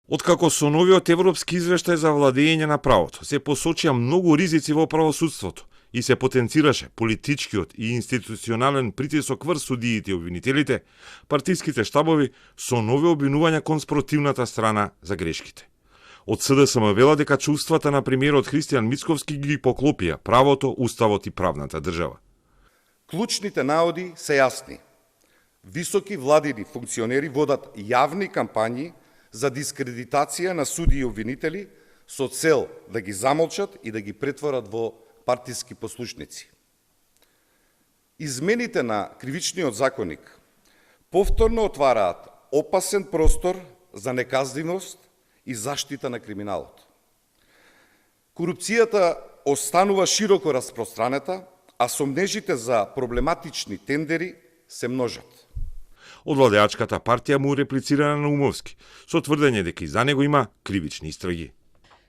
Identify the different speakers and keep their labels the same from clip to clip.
Speaker 1: Откако со новиот европски извештај за владење на правото се посочија многу ризици во правосудството и се потенцираше политичкиот и институционален притисок врз судиите и обвинителите, партиските штабови со нови обвинувања кон спротивната страна за грешките. Од СДСМ вела дека чувствата на премиерот Христијан Мицковски ги поклопија правото, уставот и правната држава.
Speaker 2: Клучните наоди се јасни. Високи владини функционери водат јавни кампањи за дискредитација на суди и обвинители со цел да ги замолчат и да ги претворат во партиски послушници. Измените на кривичниот законник повторно отвараат опасен простор за неказливост и заштита на криминалот. Корупцијата останува широко распространета, а сомнежите за проблематични тендери се множат.
Speaker 1: Од владеачката партија му реплицира на Наумовски, со тврдење дека и за него има кривични истраги.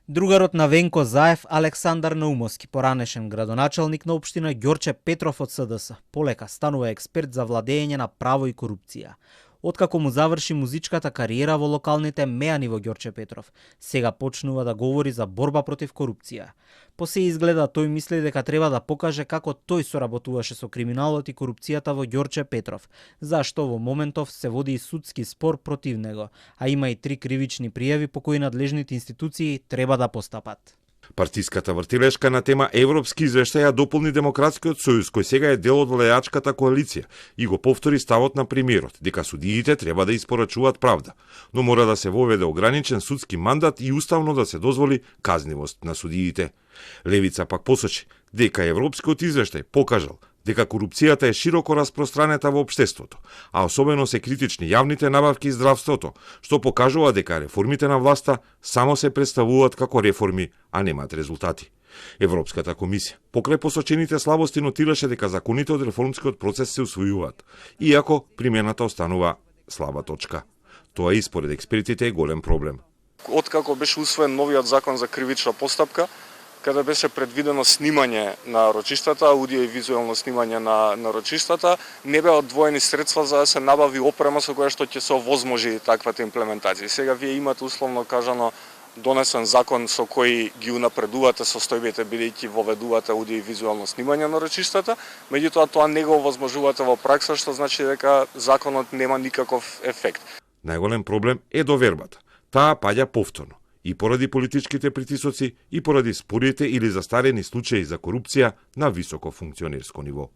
Speaker 3: Другарот на Венко Заев, Александар Наумовски, поранешен градоначалник на општина Ѓорче Петров од СДС, полека станува експерт за владење на право и корупција. Откако му заврши музичката кариера во локалните меани во Ѓорче Петров, сега почнува да говори за борба против корупција. По се изгледа тој мисли дека треба да покаже како тој соработуваше со криминалот и корупцијата во Ѓорче Петров, зашто во моментов се води и судски спор против него, а има и 3 кривични пријави по кои надлежните институции треба да постапат.
Speaker 1: Партиската вртелешка на тема европски извештај ја дополни Демократскиот сојуз, кој сега е дел од владеачката коалиција и го повтори ставот на премиерот дека судиите треба да испорачуваат правда, но мора да се воведе ограничен судски мандат и уставно да се дозволи казнивост на судиите. Левица пак посочи дека европскиот извештај покажал дека корупцијата е широко распространета во општеството, а особено се критични јавните набавки и здравството, што покажува дека реформите на власта само се представуваат како реформи, а немаат резултати. Европската комисија, покрај посочените слабости, нотираше дека законите од реформскиот процес се усвојуваат, иако примената останува слаба точка. Тоа и според експертите е голем проблем.
Speaker 4: Откако беше усвоен новиот закон за кривична постапка, каде беше предвидено снимање на рочиштата, аудио и визуелно снимање на рочиштата, не беа одвоени средства за да се набави опрема со која што ќе се овозможи таквата имплементација. Сега вие имате условно кажано донесен закон со кој ги унапредувате состојбите бидејќи воведувате аудио и визуелно снимање на рочиштата, меѓутоа тоа не го овозможувате во пракса, што значи дека законот нема никаков ефект.
Speaker 1: Најголем проблем е довербата. Таа паѓа повторно и поради политичките притисоци и поради спорите или застарени случаи за корупција на високо функционерско ниво.